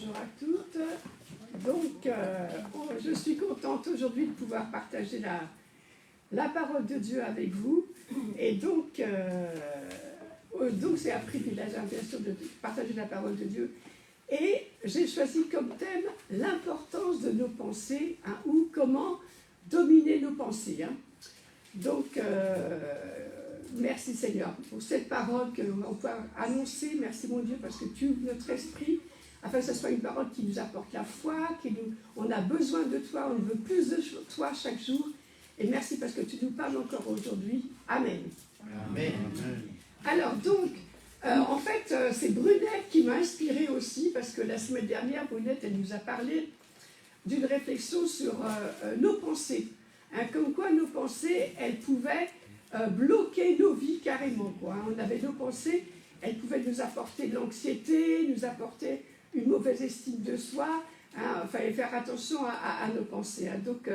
Bonjour à toutes. Donc, je suis contente aujourd'hui de pouvoir partager la parole de Dieu avec vous. Et donc c'est un privilège, hein, bien sûr, de partager la parole de Dieu. Et j'ai choisi comme thème l'importance de nos pensées, hein, ou comment dominer nos pensées. Hein. Donc, merci Seigneur pour cette parole qu'on peut annoncer. Merci mon Dieu parce que tu ouvres notre esprit afin que ce soit une parole qui nous apporte la foi, on a besoin de toi, on veut plus de toi chaque jour. Et merci parce que tu nous parles encore aujourd'hui. Amen. Amen. Alors donc, en fait, c'est Brunette qui m'a inspirée aussi parce que la semaine dernière, Brunette, elle nous a parlé d'une réflexion sur nos pensées. Hein, comme quoi nos pensées, elles pouvaient bloquer nos vies carrément. Quoi, hein. On avait nos pensées, elles pouvaient nous apporter de l'anxiété, nous apporter une mauvaise estime de soi. Hein, il fallait faire attention à nos pensées. Hein. Donc,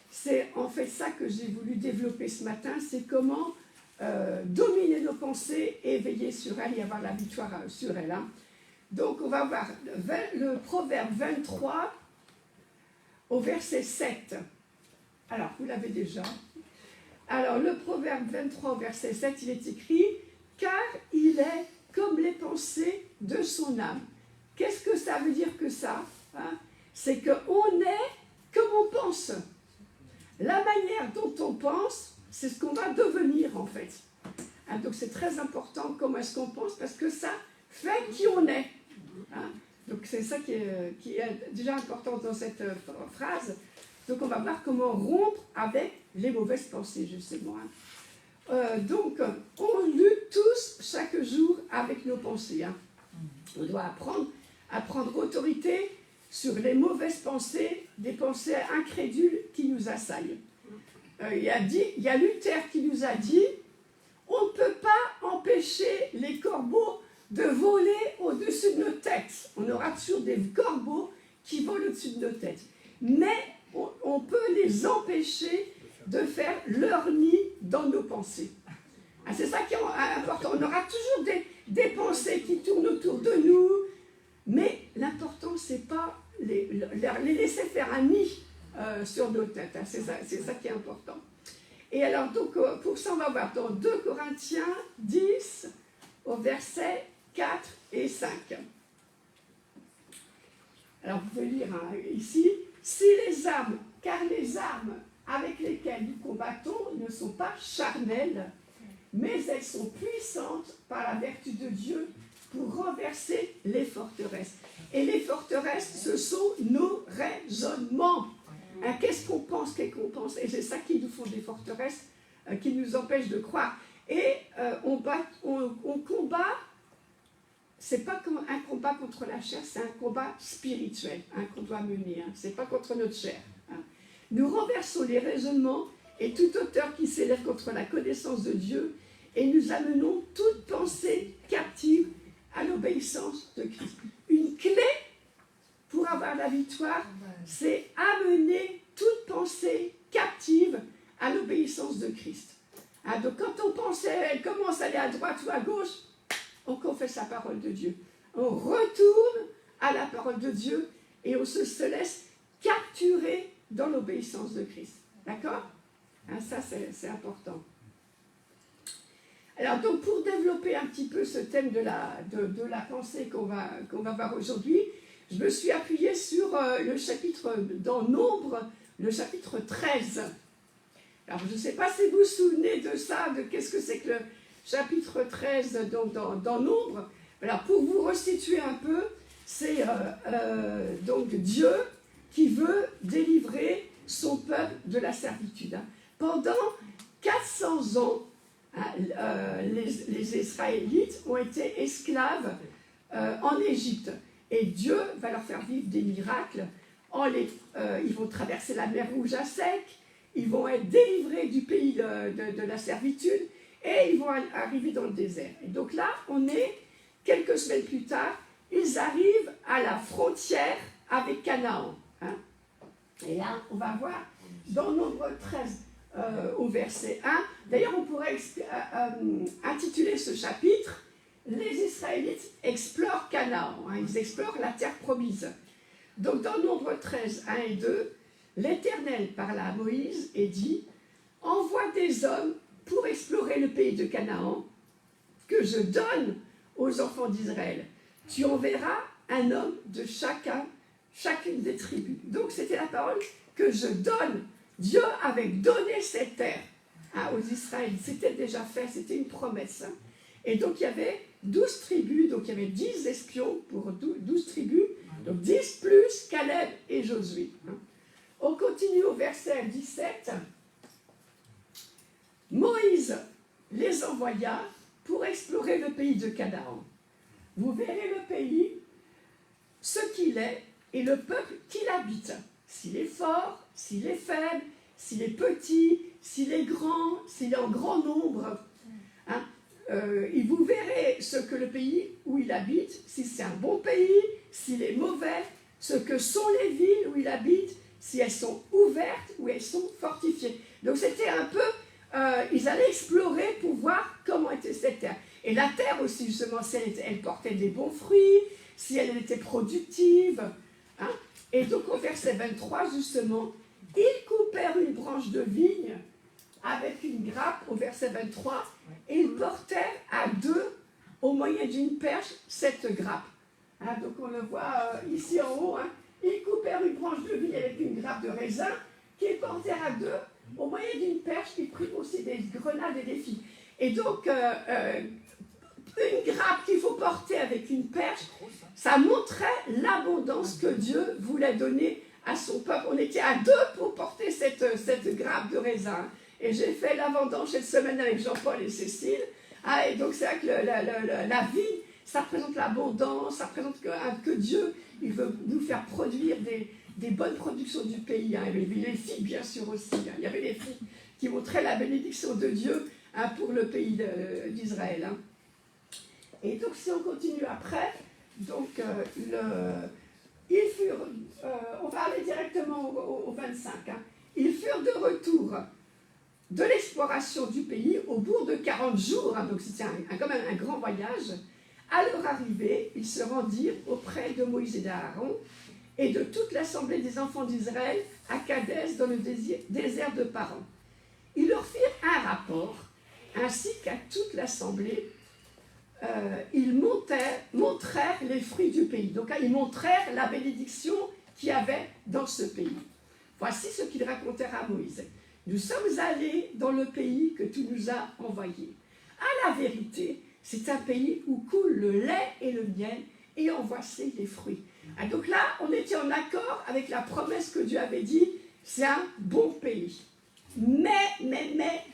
c'est en fait ça que j'ai voulu développer ce matin, c'est comment dominer nos pensées et veiller sur elles et avoir la victoire sur elles. Hein. Donc, on va voir le proverbe 23 au verset 7. Alors, vous l'avez déjà. Alors, le proverbe 23 au verset 7, il est écrit « Car il est comme les pensées de son âme ». Qu'est-ce que ça veut dire que ça, hein? C'est qu'on est comme on pense. La manière dont on pense, c'est ce qu'on va devenir en fait. Hein, donc c'est très important comment est-ce qu'on pense parce que ça fait qui on est. Hein. Donc c'est ça qui est déjà important dans cette phrase. Donc on va voir comment rompre avec les mauvaises pensées justement. Hein. Donc on lutte tous chaque jour avec nos pensées. Hein. On doit apprendre à prendre autorité sur les mauvaises pensées, des pensées incrédules qui nous assaillent. Il y a Luther qui nous a dit « On ne peut pas empêcher les corbeaux de voler au-dessus de nos têtes. On aura toujours des corbeaux qui volent au-dessus de nos têtes. Mais on peut les empêcher de faire leur nid dans nos pensées. Ah, c'est ça qui est important. On aura toujours des pensées qui tournent autour de nous, mais l'important, ce n'est pas les laisser faire un nid sur nos têtes. Hein. C'est ça qui est important. Et alors, donc, pour ça, on va voir dans 2 Corinthiens 10, au verset 4 et 5. Alors, vous pouvez lire hein, ici. Car les armes avec lesquelles nous combattons ne sont pas charnelles, mais elles sont puissantes par la vertu de Dieu pour renverser les forteresses. Et les forteresses, ce sont nos raisonnements. Hein, qu'est-ce qu'on pense, et c'est ça qui nous font des forteresses, qui nous empêchent de croire. Et on combat, c'est pas comme un combat contre la chair, c'est un combat spirituel hein, qu'on doit mener. Hein, c'est pas contre notre chair. Hein. Nous renversons les raisonnements et toute hauteur qui s'élève contre la connaissance de Dieu, et nous amenons toute pensée captive à l'obéissance de Christ. Une clé pour avoir la victoire, c'est amener toute pensée captive à l'obéissance de Christ. Hein, donc quand on pense, elle commence à aller à droite ou à gauche, on confesse la parole de Dieu. On retourne à la parole de Dieu et on se laisse capturer dans l'obéissance de Christ. D'accord? Hein, ça, c'est important. Alors, donc, pour développer un petit peu ce thème de la pensée qu'on va voir aujourd'hui, je me suis appuyée sur le chapitre, dans Nombre, le chapitre 13. Alors, je ne sais pas si vous vous souvenez de ça, de qu'est-ce que c'est que le chapitre 13 dans Nombre. Alors, pour vous restituer un peu, c'est donc Dieu qui veut délivrer son peuple de la servitude. Hein. Pendant 400 ans, les Israélites ont été esclaves en Égypte. Et Dieu va leur faire vivre des miracles. Ils vont traverser la mer Rouge à sec. Ils vont être délivrés du pays de la servitude. Et ils vont arriver dans le désert. Et donc là, on est, quelques semaines plus tard, ils arrivent à la frontière avec Canaan. Hein. Et là, on va voir, dans Nombre 13, au verset 1. D'ailleurs, on pourrait intituler ce chapitre les Israélites explorent Canaan, hein, ils explorent la terre promise. Donc dans Nombre 13, 1 et 2, l'Éternel parla à Moïse et dit « Envoie des hommes pour explorer le pays de Canaan que je donne aux enfants d'Israël. Tu enverras un homme de chacune des tribus. » Donc c'était la parole que je donne. Dieu avait donné cette terre aux Israélites. C'était déjà fait, c'était une promesse. Hein. Et donc il y avait 12 tribus, donc il y avait 10 espions pour 12 tribus, donc 10 plus Caleb et Josué. Hein. On continue au verset 17. Moïse les envoya pour explorer le pays de Canaan. Vous verrez le pays, ce qu'il est et le peuple qui l'habite. S'il est fort, s'il est faible, s'il est petit, s'il est grand, s'il est en grand nombre. Hein, et vous verrez ce que le pays où il habite, si c'est un bon pays, s'il est mauvais, ce que sont les villes où il habite, si elles sont ouvertes ou elles sont fortifiées. Donc c'était un peu, ils allaient explorer pour voir comment était cette terre. Et la terre aussi, justement, si elle portait des bons fruits, si elle était productive. Hein. Et donc au verset 23, justement, ils coupèrent une branche de vigne avec une grappe, au verset 23, et ils portèrent à deux, au moyen d'une perche, cette grappe. Hein, donc on le voit ici en haut, hein, ils coupèrent une branche de vigne avec une grappe de raisin, qu'ils portèrent à deux, au moyen d'une perche, ils prirent aussi des grenades et des figues. Et donc, une grappe qu'il faut porter avec une perche, ça montrait l'abondance que Dieu voulait donner à son peuple. On était à deux pour porter cette grappe de raisin. Et j'ai fait la vendange cette semaine avec Jean-Paul et Cécile. Ah, et donc c'est vrai que la vigne, ça représente l'abondance, ça représente que Dieu, il veut nous faire produire des bonnes productions du pays. Hein. Il y avait les figues, bien sûr, aussi. Hein. Il y avait les figues qui montraient la bénédiction de Dieu pour le pays d'Israël. Hein. Et donc, si on continue après, donc, ils furent, on va aller directement au 25, hein. Ils furent de retour de l'exploration du pays au bout de 40 jours, hein, donc c'était quand même un grand voyage. À leur arrivée, ils se rendirent auprès de Moïse et d'Aaron et de toute l'assemblée des enfants d'Israël à Kadès dans le désert de Paran. Ils leur firent un rapport, ainsi qu'à toute l'assemblée. Ils montrèrent les fruits du pays. Donc ils montrèrent la bénédiction qu'il y avait dans ce pays. Voici ce qu'ils racontèrent à Moïse. Nous sommes allés dans le pays que tu nous as envoyé. À la vérité, c'est un pays où coule le lait et le miel, et en voici les fruits. Ah, donc là, on était en accord avec la promesse que Dieu avait dit, c'est un bon pays. Mais,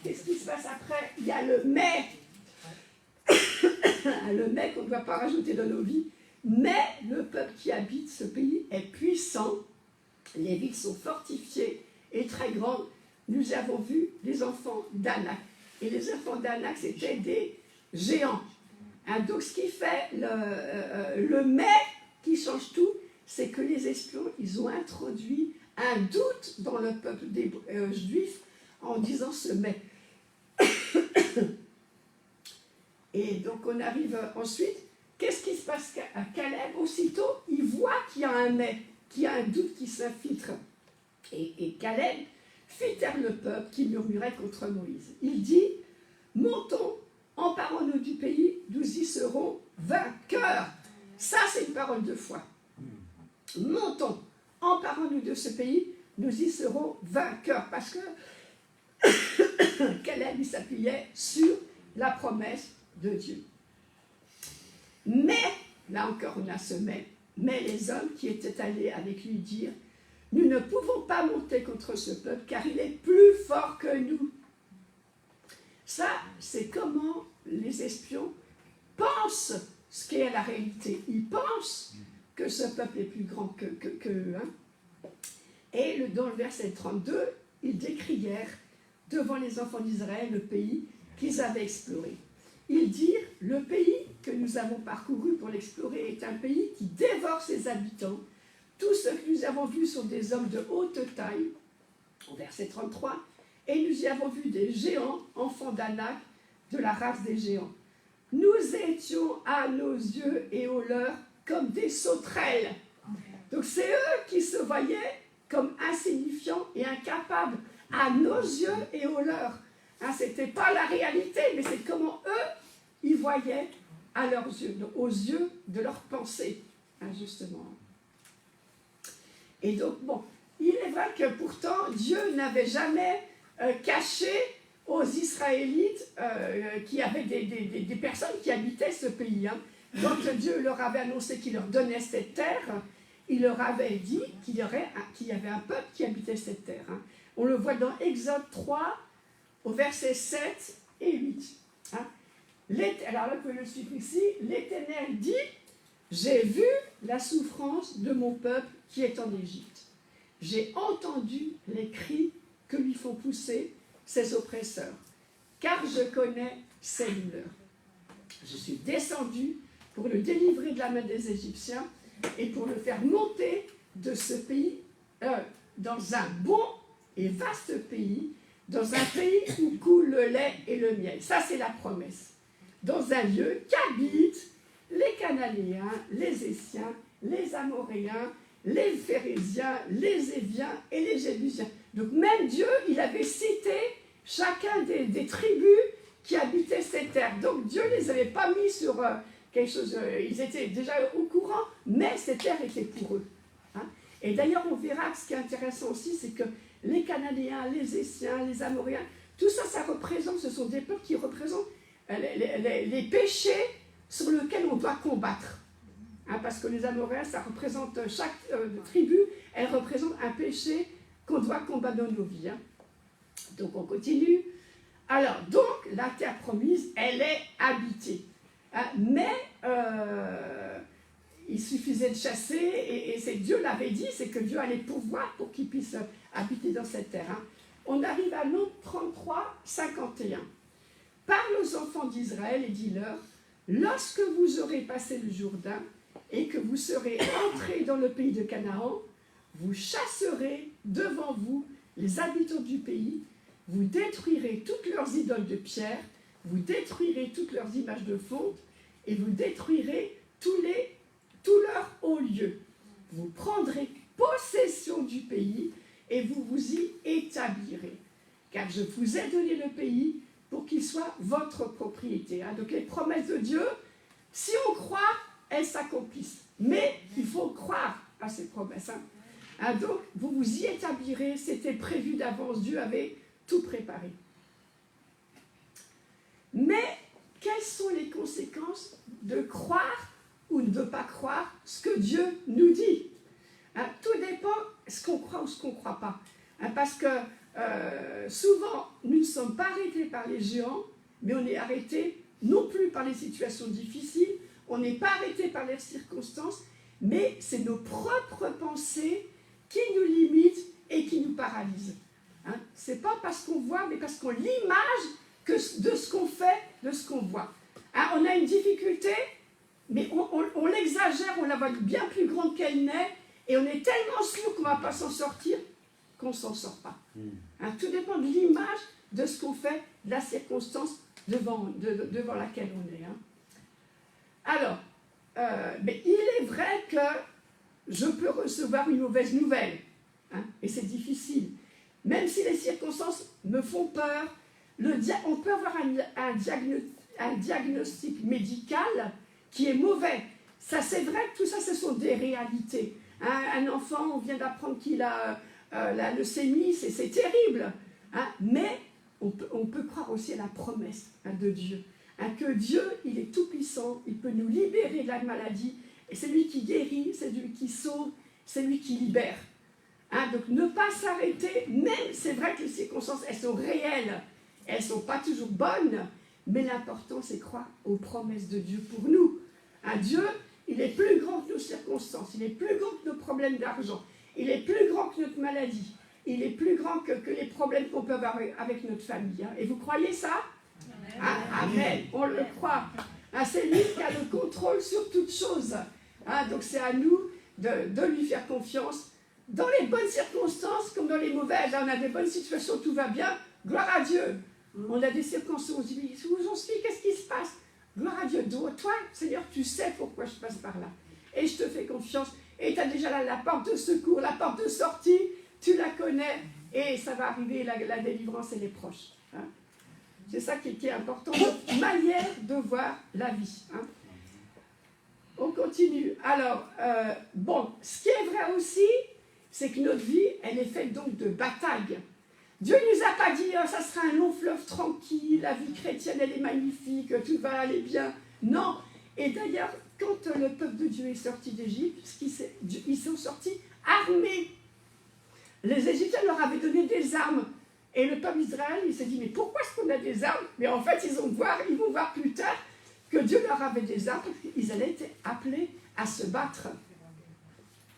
qu'est-ce qui se passe après? Il y a le mais. Le mais qu'on ne doit pas rajouter dans nos vies. Mais le peuple qui habite ce pays est puissant, les villes sont fortifiées et très grandes. Nous avons vu les enfants d'Anak. Et les enfants d'Anak, c'était des géants. Hein, donc ce qui fait le mais qui change tout, c'est que les espions, ils ont introduit un doute dans le peuple des Juifs en disant ce mais. Et donc on arrive ensuite, qu'est-ce qui se passe à Caleb? Aussitôt, il voit qu'il y a un mais, qu'il y a un doute qui s'infiltre. Et Caleb fit taire le peuple qui murmurait contre Moïse. Il dit, montons, emparons-nous du pays, nous y serons vainqueurs. Ça, c'est une parole de foi. Montons, emparons-nous de ce pays, nous y serons vainqueurs. Parce que Caleb, il s'appuyait sur la promesse de Dieu. Mais, là encore on a ce mais les hommes qui étaient allés avec lui dirent, nous ne pouvons pas monter contre ce peuple car il est plus fort que nous. Ça, c'est comment les espions pensent ce qu'est la réalité. Ils pensent que ce peuple est plus grand qu'eux. Hein. Et dans le verset 32, ils décrièrent devant les enfants d'Israël le pays qu'ils avaient exploré. Ils dirent, le pays que nous avons parcouru pour l'explorer est un pays qui dévore ses habitants. Tous ceux que nous avons vus sont des hommes de haute taille, au verset 33, et nous y avons vu des géants, enfants d'Anak, de la race des géants. nous étions à nos yeux et aux leurs comme des sauterelles. Donc c'est eux qui se voyaient comme insignifiants et incapables à nos yeux et aux leurs. Hein, ce n'était pas la réalité, mais c'est comment eux, ils voyaient à leurs yeux, donc aux yeux de leurs pensées, hein, justement. Et donc, bon, il est vrai que pourtant, Dieu n'avait jamais caché aux Israélites qu'il y avait des personnes qui habitaient ce pays. Hein. Quand Dieu leur avait annoncé qu'il leur donnait cette terre, il leur avait dit qu'il y avait un peuple qui habitait cette terre. Hein. On le voit dans Exode 3, au verset 7 et 8. Hein. Alors là, vous pouvez le suivre ici. L'Éternel dit, j'ai vu la souffrance de mon peuple qui est en Égypte. J'ai entendu les cris que lui font pousser ses oppresseurs, car je connais ses douleurs. Je suis descendu pour le délivrer de la main des Égyptiens et pour le faire monter de ce pays dans un bon et vaste pays, dans un pays où coule le lait et le miel. Ça, c'est la promesse. Dans un lieu qu'habitent les Cananéens, les Essiens, les Amoréens, les Phérésiens, les Éviens et les Jébusiens. Donc même Dieu, il avait cité chacun des tribus qui habitaient ces terres. Donc Dieu ne les avait pas mis sur quelque chose, ils étaient déjà au courant, mais ces terres étaient pour eux. Hein. Et d'ailleurs, on verra que ce qui est intéressant aussi, c'est que les Cananéens, les Essiens, les Amoréens, tout ça, ça représente, ce sont des peuples qui représentent les péchés sur lesquels on doit combattre. Hein, parce que les Amoréens, ça représente, chaque tribu, elle représente un péché qu'on doit combattre dans nos vies. Hein. Donc on continue. Alors, donc, la terre promise, elle est habitée. Hein, mais il suffisait de chasser, et c'est Dieu l'avait dit, c'est que Dieu allait pourvoir pour qu'ils puissent habiter dans cette terre. Hein. On arrive à Nombre 33, 51. Parle aux enfants d'Israël et dis-leur, lorsque vous aurez passé le Jourdain et que vous serez entrés dans le pays de Canaan, vous chasserez devant vous les habitants du pays, vous détruirez toutes leurs idoles de pierre, vous détruirez toutes leurs images de fonte et vous détruirez tous leurs hauts lieux. Vous prendrez possession du pays et vous vous y établirez. Car je vous ai donné le pays pour qu'il soit votre propriété. Hein. Donc les promesses de Dieu, si on croit, elles s'accomplissent. Mais il faut croire à ces promesses. Hein. Hein, donc vous vous y établirez, c'était prévu d'avance, Dieu avait tout préparé. Mais quelles sont les conséquences de croire ou de ne pas croire ce que Dieu nous dit? Hein, tout dépend ce qu'on croit ou ce qu'on ne croit pas. Hein, parce que souvent, nous ne sommes pas arrêtés par les géants, mais on est arrêtés non plus par les situations difficiles, on n'est pas arrêtés par les circonstances, mais c'est nos propres pensées qui nous limitent et qui nous paralysent. Hein, ce n'est pas parce qu'on voit, mais parce qu'on l'image de ce qu'on fait, de ce qu'on voit. Hein, on a une difficulté, mais on l'exagère, on la voit bien plus grande qu'elle n'est, et on est tellement sûr qu'on ne va pas s'en sortir qu'on ne s'en sort pas. Hein, tout dépend de l'image de ce qu'on fait, de la circonstance devant laquelle on est. Hein. Alors, mais il est vrai que je peux recevoir une mauvaise nouvelle, hein, et c'est difficile. Même si les circonstances me font peur, on peut avoir un diagnostic médical qui est mauvais. Ça, c'est vrai que tout ça, ce sont des réalités. Hein, un enfant, on vient d'apprendre qu'il a la leucémie, c'est terrible. Hein, mais on peut croire aussi à la promesse, hein, de Dieu. Hein, que Dieu, il est tout-puissant, il peut nous libérer de la maladie, et c'est lui qui guérit, c'est lui qui sauve, c'est lui qui libère. Hein, donc ne pas s'arrêter, même c'est vrai que les circonstances, elles sont réelles, elles ne sont pas toujours bonnes, mais l'important c'est croire aux promesses de Dieu pour nous. Hein, Dieu, il est plus grand que nos circonstances, il est plus grand que nos problèmes d'argent, il est plus grand que notre maladie, il est plus grand que les problèmes qu'on peut avoir avec notre famille. Hein. Et vous croyez ça? Amen, on le croit. Hein, c'est lui qui a le contrôle sur toutes choses. Hein, donc c'est à nous de lui faire confiance dans les bonnes circonstances comme dans les mauvaises. Là, on a des bonnes situations, tout va bien, gloire à Dieu. On a des circonstances, on se dit, où j'en suis, qu'est-ce qui se passe? gloire à Dieu. Toi, Seigneur, tu sais pourquoi je passe par là. Et je te fais confiance. Et tu as déjà la porte de secours, la porte de sortie, tu la connais. Et ça va arriver, la délivrance, elle est proche. Hein. C'est ça qui est important, notre manière de voir la vie. Hein. On continue. Alors, bon, ce qui est vrai aussi, c'est que notre vie, elle est faite donc de batailles. Dieu ne nous a pas dit, oh, ça sera un long fleuve tranquille, la vie chrétienne, elle est magnifique, tout va aller bien. Non. Et d'ailleurs, quand le peuple de Dieu est sorti d'Égypte, ils sont sortis armés. Les Égyptiens leur avaient donné des armes. Et le peuple d'Israël, il s'est dit, mais pourquoi est-ce qu'on a des armes? Mais en fait, ils vont voir plus tard que Dieu leur avait des armes, parce qu'ils allaient être appelés à se battre.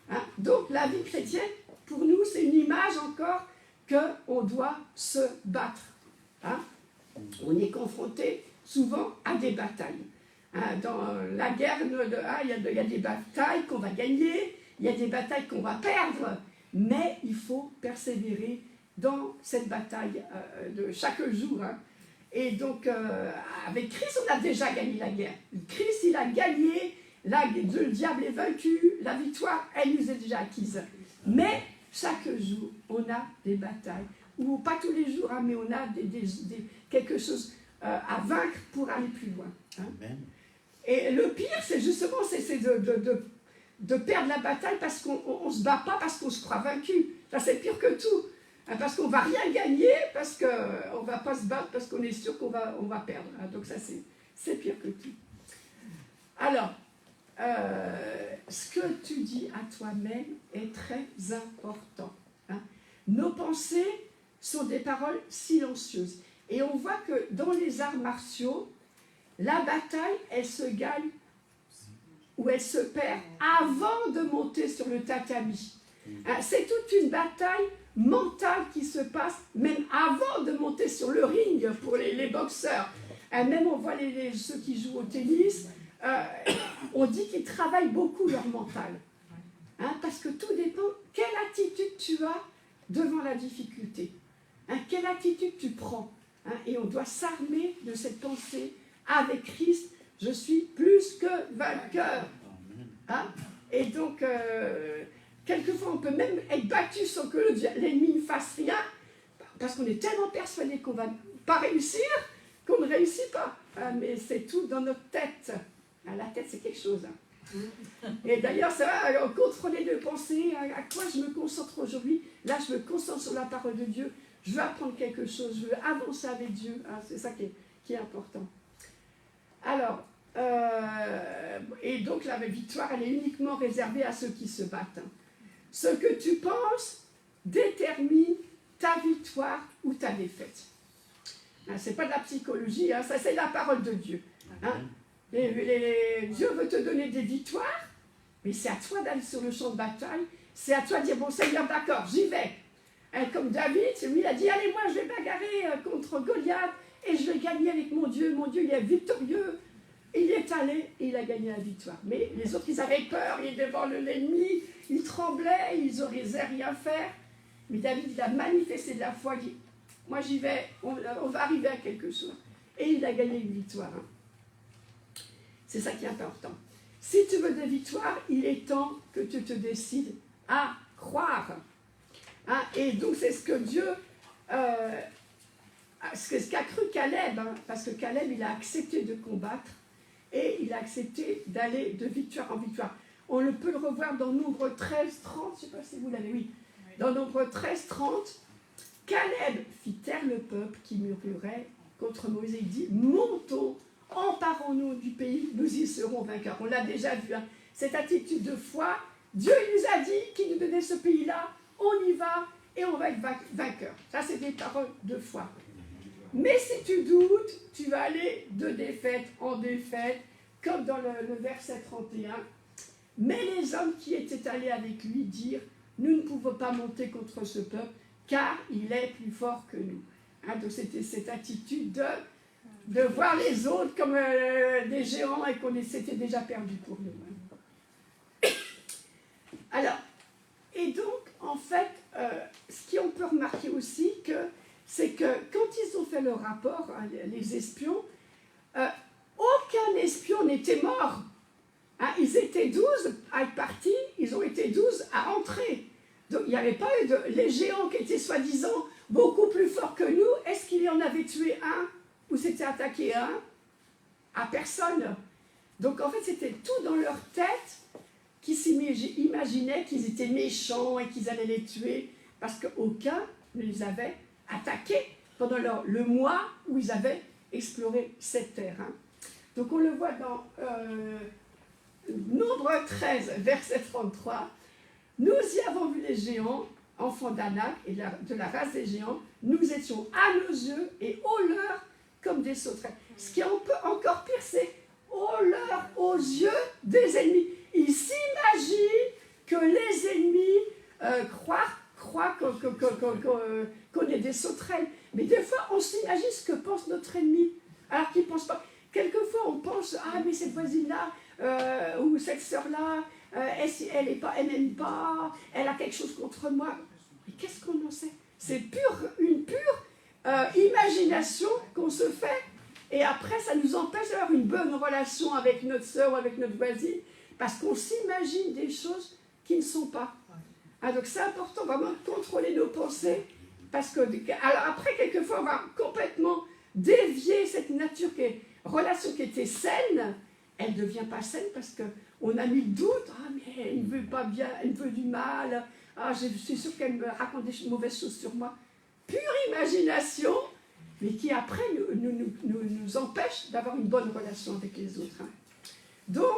Hein? Donc, la vie chrétienne, pour nous, c'est une image encore qu'on doit se battre. Hein? On est confronté souvent à des batailles. Hein? Dans la guerre, il y a des batailles qu'on va gagner, il y a des batailles qu'on va perdre, mais il faut persévérer dans cette bataille de chaque jour. Hein. Et donc, avec Christ, on a déjà gagné la guerre. Christ, il a gagné, le diable est vaincu, la victoire, elle nous est déjà acquise. Mais chaque jour, on a des batailles, ou pas tous les jours, hein, mais on a quelque chose à vaincre pour aller plus loin. Hein. Et le pire, c'est justement de perdre la bataille parce qu'on ne se bat pas, parce qu'on se croit vaincu. Ça, c'est pire que tout. Parce qu'on ne va rien gagner, parce qu'on ne va pas se battre, parce qu'on est sûr qu'on va perdre. Donc ça, c'est pire que tout. Alors, ce que tu dis à toi-même est très important. Hein. Nos pensées sont des paroles silencieuses. Et on voit que dans les arts martiaux, la bataille, elle se gagne ou elle se perd avant de monter sur le tatami. Hein, c'est toute une bataille mentale qui se passe même avant de monter sur le ring pour les boxeurs. Même on voit ceux qui jouent au tennis, on dit qu'ils travaillent beaucoup leur mental. Hein, parce que tout dépend quelle attitude tu as devant la difficulté. Hein, quelle attitude tu prends. Hein, et on doit s'armer de cette pensée avec Christ. Je suis plus que vainqueur. Hein, et donc, quelquefois, on peut même être battu sans que l'ennemi ne fasse rien, parce qu'on est tellement persuadé qu'on ne va pas réussir, qu'on ne réussit pas. Hein, mais c'est tout dans notre tête. Hein, la tête, c'est quelque chose. Hein. Et d'ailleurs, ça va contrôler les pensées. À quoi je me concentre aujourd'hui? Là, je me concentre sur la parole de Dieu. Je veux apprendre quelque chose. Je veux avancer avec Dieu. Hein, c'est ça qui est important. Alors, et donc la victoire, elle est uniquement réservée à ceux qui se battent. Hein. Ce que tu penses détermine ta victoire ou ta défaite. Hein, ce n'est pas de la psychologie, hein, ça c'est la parole de Dieu. Hein. Dieu veut te donner des victoires, mais c'est à toi d'aller sur le champ de bataille, c'est à toi de dire, bon Seigneur, d'accord, j'y vais. Hein, comme David, lui il a dit, allez, moi je vais bagarrer contre Goliath, et je vais gagner avec mon Dieu il est victorieux. Il est allé et il a gagné la victoire. Mais les autres, ils avaient peur, ils étaient devant l'ennemi, ils tremblaient, ils n'osaient rien faire. Mais David, il a manifesté de la foi, il dit, moi j'y vais, on va arriver à quelque chose. Et il a gagné une victoire. Hein. C'est ça qui est important. Si tu veux des victoires, il est temps que tu te décides à croire. Hein. Et donc c'est ce que Dieu... ce qu'a cru Caleb, hein, parce que Caleb, il a accepté de combattre et il a accepté d'aller de victoire en victoire. On peut le revoir dans Nombre 13-30, je ne sais pas si vous l'avez, oui. Dans Nombre 13-30, Caleb fit taire le peuple qui murmurait contre Moïse. Il dit, montons, emparons-nous du pays, nous y serons vainqueurs. On l'a déjà vu, hein, cette attitude de foi. Dieu il nous a dit qu'il nous donnait ce pays-là, on y va et on va être vainqueurs. Ça, c'est des paroles de foi. Mais si tu doutes, tu vas aller de défaite en défaite, comme dans le verset 31. Mais les hommes qui étaient allés avec lui dirent, nous ne pouvons pas monter contre ce peuple, car il est plus fort que nous. Hein, donc c'était cette attitude de voir les autres comme des géants et qu'on s'était déjà perdu pour nous. Hein. Alors, et donc, en fait, ce qu'on peut remarquer aussi, c'est que quand ils ont fait le rapport, hein, les espions, aucun espion n'était mort. Hein, ils étaient 12 à être partis, ils ont été 12 à rentrer. Donc il n'y avait pas eu de... Les géants qui étaient soi-disant beaucoup plus forts que nous, est-ce qu'il y en avait tué un ou s'était attaqué un? À personne. Donc en fait c'était tout dans leur tête qui s'imaginaient qu'ils étaient méchants et qu'ils allaient les tuer parce qu'aucun ne les avait attaqués pendant le mois où ils avaient exploré cette terre. Hein. Donc on le voit dans Nombre 13, verset 33. Nous y avons vu les géants, enfants d'Anak et de la race des géants. Nous étions à nos yeux et aux leurs comme des sauterelles. Ce qui est encore pire, c'est aux yeux des ennemis. Ils s'imaginent que les ennemis croient qu'on est des sauterelles. Mais des fois, on s'imagine ce que pense notre ennemi, alors qu'il ne pense pas. Quelquefois, on pense, ah, mais cette voisine-là, ou cette sœur-là, elle m'aime pas, elle a quelque chose contre moi. Mais qu'est-ce qu'on en sait? C'est une pure imagination qu'on se fait, et après, ça nous empêche d'avoir une bonne relation avec notre sœur ou avec notre voisine, parce qu'on s'imagine des choses qui ne sont pas. Ah, donc c'est important vraiment de contrôler nos pensées, parce que alors après, quelquefois, on va complètement dévier cette relation qui était saine, elle ne devient pas saine parce qu'on a mis le doute. Ah, mais elle ne veut pas bien, elle veut du mal. Ah, je suis sûre qu'elle me raconte des mauvaises choses sur moi. Pure imagination, mais qui après nous empêche d'avoir une bonne relation avec les autres. Hein. Donc,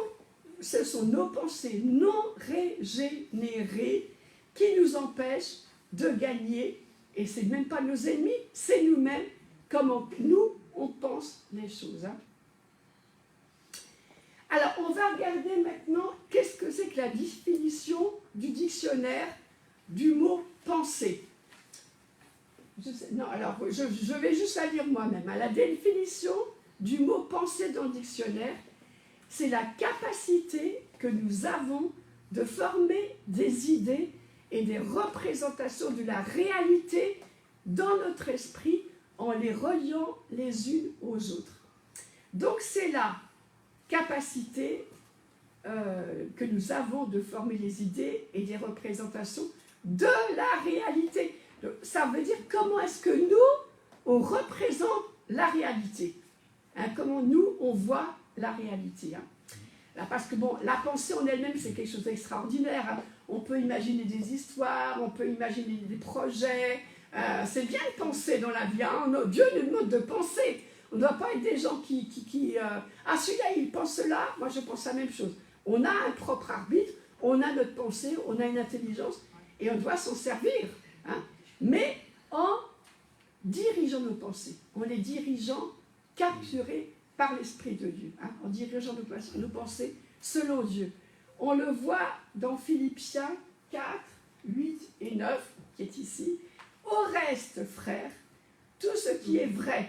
ce sont nos pensées non régénérées qui nous empêchent de gagner, et ce n'est même pas nos ennemis, c'est nous-mêmes, comment nous, on pense les choses. Hein. Alors, on va regarder maintenant qu'est-ce que c'est que la définition du dictionnaire du mot « penser ». Je vais juste la lire moi-même. La définition du mot « penser » dans le dictionnaire, c'est la capacité que nous avons de former des idées et des représentations de la réalité dans notre esprit en les reliant les unes aux autres. Donc c'est la capacité que nous avons de former les idées et des représentations de la réalité. Donc, ça veut dire comment est-ce que nous, on représente la réalité. Hein, comment nous, on voit la réalité. Hein. Là, parce que bon, la pensée en elle-même, c'est quelque chose d'extraordinaire. Hein. On peut imaginer des histoires, on peut imaginer des projets. C'est bien de penser dans la vie. Hein. Dieu nous demande de penser. On ne doit pas être des gens ah, celui-là, il pense cela, moi je pense la même chose. On a un propre arbitre, on a notre pensée, on a une intelligence, et on doit s'en servir. Hein. Mais en dirigeant nos pensées, en les dirigeant capturés par l'Esprit de Dieu, hein, en dirigeant nos pensées selon Dieu. On le voit dans Philippiens 4, 8 et 9, qui est ici. Au reste, frères, tout ce qui est vrai,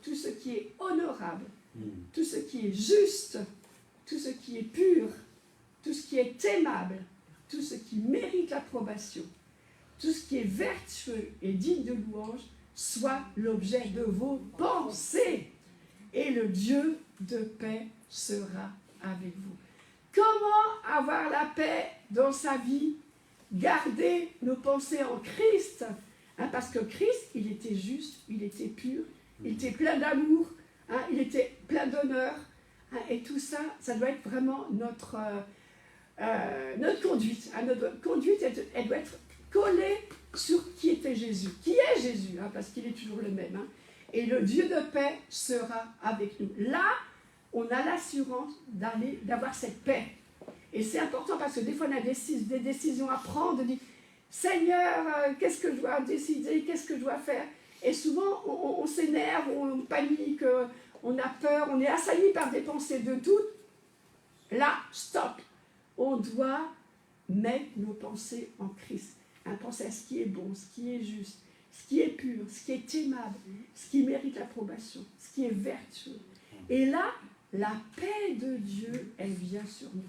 tout ce qui est honorable, tout ce qui est juste, tout ce qui est pur, tout ce qui est aimable, tout ce qui mérite l'approbation, tout ce qui est vertueux et digne de louange, soit l'objet de vos pensées, et le Dieu de paix sera avec vous. Comment avoir la paix dans sa vie? Garder nos pensées en Christ, hein, parce que Christ, il était juste, il était pur, il était plein d'amour, hein, il était plein d'honneur, hein, et tout ça, ça doit être vraiment notre conduite. Hein, notre conduite, elle doit être collée sur qui était Jésus. Qui est Jésus, hein, parce qu'il est toujours le même. Hein, et le Dieu de paix sera avec nous. Là, on a l'assurance d'avoir cette paix. Et c'est important parce que des fois, on a des décisions à prendre, de dire, Seigneur, qu'est-ce que je dois décider, qu'est-ce que je dois faire? Et souvent, on s'énerve, on panique, on a peur, on est assailli par des pensées de doute. Là, stop. On doit mettre nos pensées en Christ. Hein, penser à ce qui est bon, ce qui est juste, ce qui est pur, ce qui est aimable, ce qui mérite l'approbation, ce qui est vertueux. Et là, la paix de Dieu, elle vient sur nous.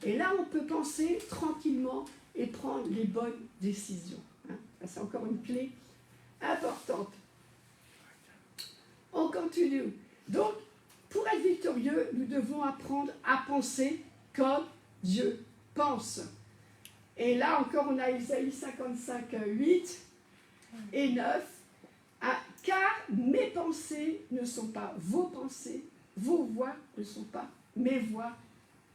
Et là, on peut penser tranquillement et prendre les bonnes décisions. Hein. C'est encore une clé importante. On continue. Donc, pour être victorieux, nous devons apprendre à penser comme Dieu pense. Et là encore, on a Isaïe 55, 8 et 9. Car mes pensées ne sont pas vos pensées, vos voix ne sont pas mes voix,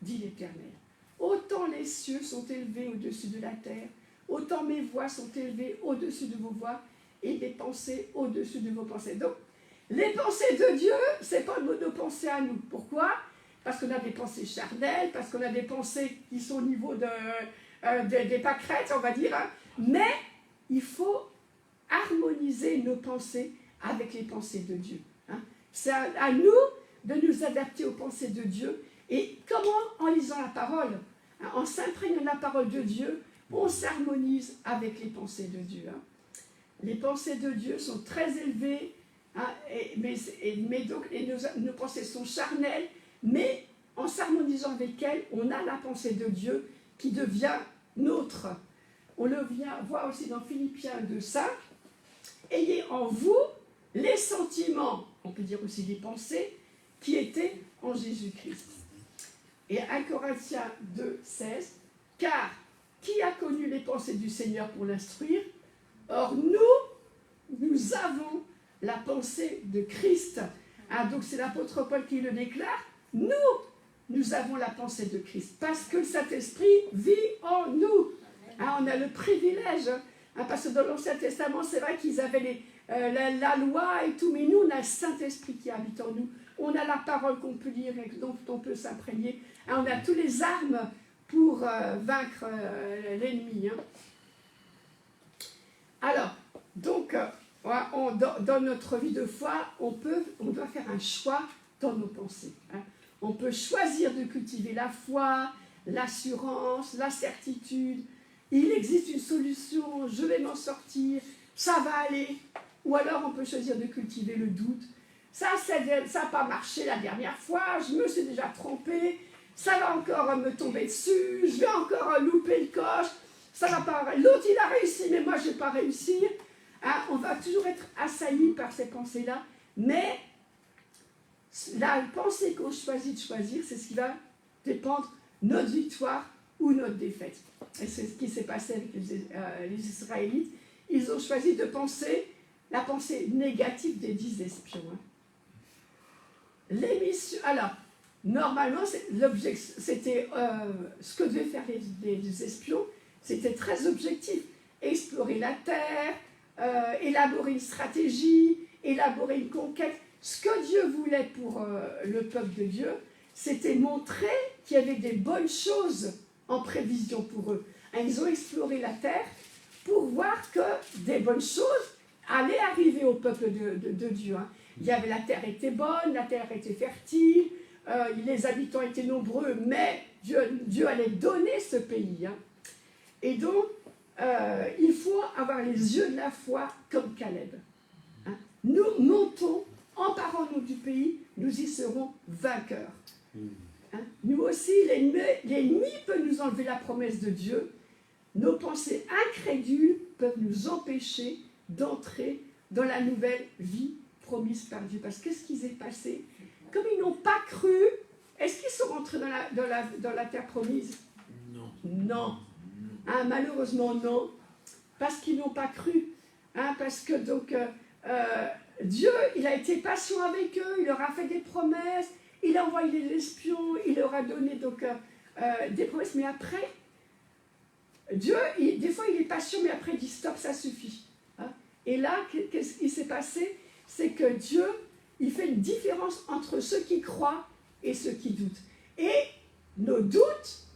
dit l'Éternel. Autant les cieux sont élevés au-dessus de la terre, autant mes voix sont élevées au-dessus de vos voix et mes pensées au-dessus de vos pensées. Donc, les pensées de Dieu, ce n'est pas nos pensées à nous. Pourquoi? Parce qu'on a des pensées charnelles, parce qu'on a des pensées qui sont au niveau des pâquerettes, on va dire. Hein. Mais il faut harmoniser nos pensées avec les pensées de Dieu. Hein. C'est à nous de nous adapter aux pensées de Dieu. Et comment? En lisant la parole, hein, en s'imprégnant de la parole de Dieu, on s'harmonise avec les pensées de Dieu. Hein. Les pensées de Dieu sont très élevées, hein, nos pensées sont charnelles, mais en s'harmonisant avec elles, on a la pensée de Dieu qui devient nôtre. On le voit aussi dans Philippiens 2,5. Ayez en vous les sentiments, on peut dire aussi les pensées, qui étaient en Jésus-Christ. Et 1 Corinthiens 2,16. Car qui a connu les pensées du Seigneur pour l'instruire? Or nous avons la pensée de Christ. Hein, donc c'est l'apôtre Paul qui le déclare. Nous avons la pensée de Christ. Parce que le Saint-Esprit vit en nous. Hein, on a le privilège. Hein, parce que dans l'Ancien Testament, c'est vrai qu'ils avaient la loi et tout. Mais nous, on a le Saint-Esprit qui habite en nous. On a la parole qu'on peut lire et dont on peut s'imprégner. Hein, on a toutes les armes pour vaincre l'ennemi. Hein. Alors, donc, dans notre vie de foi, on doit faire un choix dans nos pensées. Hein. On peut choisir de cultiver la foi, l'assurance, la certitude. Il existe une solution, je vais m'en sortir, ça va aller. Ou alors on peut choisir de cultiver le doute. Ça n'a pas marché la dernière fois, je me suis déjà trompée, ça va encore me tomber dessus, je vais encore louper le coche, ça va pas. L'autre il a réussi, mais moi je ne vais pas réussir. Hein, on va toujours être assailli par ces pensées-là, mais la pensée qu'on choisit de choisir, c'est ce qui va dépendre notre victoire ou notre défaite. Et c'est ce qui s'est passé avec les Israélites. Ils ont choisi de penser la pensée négative des 10 espions. Hein. Alors, normalement, c'était ce que devaient faire les espions, c'était très objectif. Explorer la terre, élaborer une stratégie, élaborer une conquête. Ce que Dieu voulait pour le peuple de Dieu, c'était montrer qu'il y avait des bonnes choses en prévision pour eux. Hein, ils ont exploré la terre pour voir que des bonnes choses allaient arriver au peuple de Dieu. Hein. La terre était bonne, la terre était fertile, les habitants étaient nombreux, mais Dieu allait donner ce pays. Hein. Et donc, il faut avoir les yeux de la foi comme Caleb. Hein. Nous montons, emparons-nous du pays, nous y serons vainqueurs. Hein. Nous aussi, l'ennemi peut nous enlever la promesse de Dieu. Nos pensées incrédules peuvent nous empêcher d'entrer dans la nouvelle vie promise par Dieu. Parce que qu'est-ce qui s'est passé? Comme ils n'ont pas cru, est-ce qu'ils sont rentrés dans la terre promise? Non. Non. Hein, malheureusement, non. Parce qu'ils n'ont pas cru. Hein, parce que donc, Dieu, il a été patient avec eux, il leur a fait des promesses, il a envoyé des espions, il leur a donné donc, des promesses. Mais après, Dieu, des fois, il est patient, mais après, il dit stop, ça suffit. Hein. Et là, qu'est-ce qui s'est passé? C'est que Dieu, il fait une différence entre ceux qui croient et ceux qui doutent. Et nos doutes,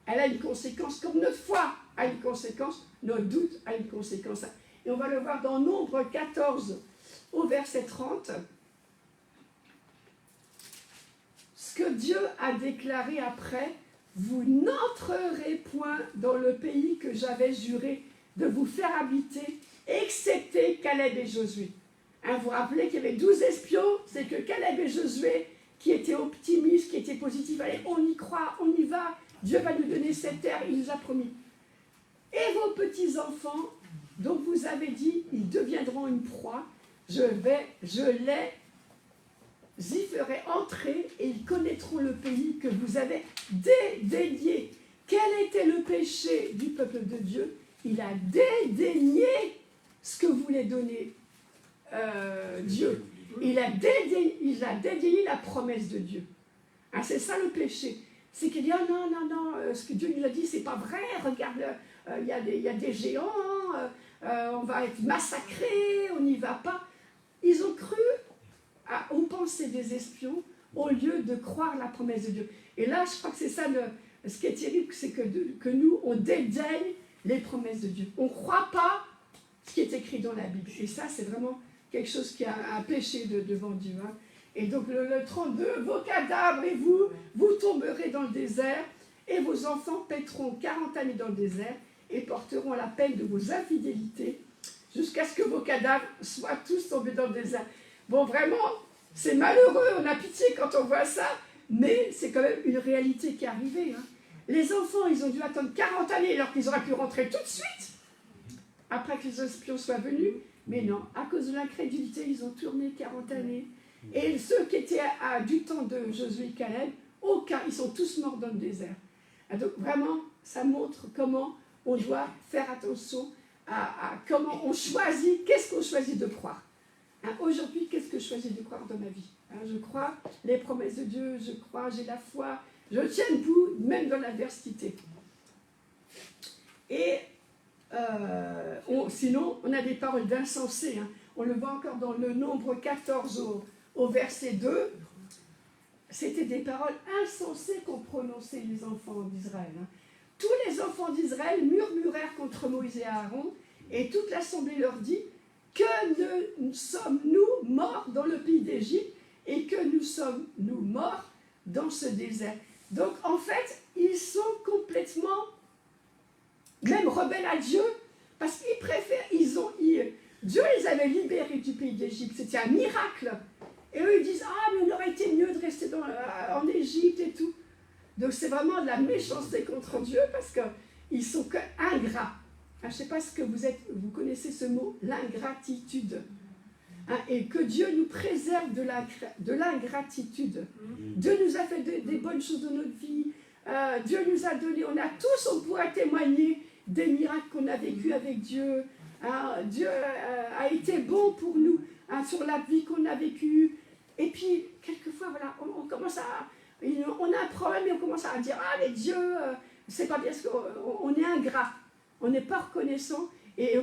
elle a une conséquence, comme notre foi a une conséquence, nos doutes a une conséquence. Et on va le voir dans Nombre 14, au verset 30. Ce que Dieu a déclaré après, vous n'entrerez point dans le pays que j'avais juré de vous faire habiter, excepté Caleb et Josué. Hein, vous vous rappelez qu'il y avait 12 espions, c'est que Caleb et Josué, qui étaient optimistes, qui étaient positifs, allez, on y croit, on y va, Dieu va nous donner cette terre, il nous a promis. Et vos petits-enfants, dont vous avez dit, ils deviendront une proie, je les y ferai entrer et ils connaîtront le pays que vous avez dédaigné. Quel était le péché du peuple de Dieu? Il a dédaigné ce que voulait donner Dieu. Il a dédaigné la promesse de Dieu. Hein, c'est ça le péché. C'est qu'il dit, ah non, non, non, ce que Dieu nous a dit, c'est pas vrai, regarde, il y a des géants, on va être massacrés, on n'y va pas. Ils ont cru aux pensées des espions au lieu de croire la promesse de Dieu. Et là, je crois que c'est ça, ce qui est terrible, c'est que nous, on dédaigne les promesses de Dieu. On ne croit pas ce qui est écrit dans la Bible. Et ça, c'est vraiment quelque chose qui a un péché devant Dieu. Hein. Et donc le 32, vos cadavres et vous tomberez dans le désert, et vos enfants paîtront 40 années dans le désert, et porteront la peine de vos infidélités, jusqu'à ce que vos cadavres soient tous tombés dans le désert. Bon, vraiment, c'est malheureux, on a pitié quand on voit ça, mais c'est quand même une réalité qui est arrivée. Hein. Les enfants, ils ont dû attendre 40 années, alors qu'ils auraient pu rentrer tout de suite, après que les espions soient venus, mais non, à cause de l'incrédulité, ils ont tourné 40 années. Et ceux qui étaient du temps de Josué et Caleb, ils sont tous morts dans le désert. Donc vraiment, ça montre comment on doit faire attention à comment on choisit, qu'est-ce qu'on choisit de croire. Hein, aujourd'hui, qu'est-ce que je choisis de croire dans ma vie? Hein, je crois les promesses de Dieu, je crois, j'ai la foi, je tiens debout, même dans l'adversité. Et sinon, on a des paroles d'insensés. Hein. On le voit encore dans le Nombre 14 au verset 2. C'était des paroles insensées qu'ont prononcées les enfants d'Israël. Hein. Tous les enfants d'Israël murmurèrent contre Moïse et Aaron, et toute l'assemblée leur dit que sommes-nous morts dans le pays d'Égypte, et que nous sommes-nous morts dans ce désert. Donc en fait, ils sont complètement même rebelles à Dieu, parce qu'ils préfèrent, Dieu les avait libérés du pays d'Égypte, c'était un miracle. Et eux ils disent, ah mais on aurait été mieux de rester en Égypte et tout. Donc c'est vraiment de la méchanceté contre Dieu, parce qu'ils sont que ingrats. Je ne sais pas ce que vous connaissez ce mot, l'ingratitude. Hein, et que Dieu nous préserve de l'ingratitude. Dieu nous a fait des bonnes choses dans notre vie. Dieu nous a donné, on pourrait témoigner des miracles qu'on a vécus avec Dieu. Hein, Dieu a été bon pour nous, hein, sur la vie qu'on a vécue. Et puis, quelquefois, voilà, on commence on a un problème et on commence à dire, ah mais Dieu, c'est pas bien, on est ingrat. On n'est pas reconnaissant, et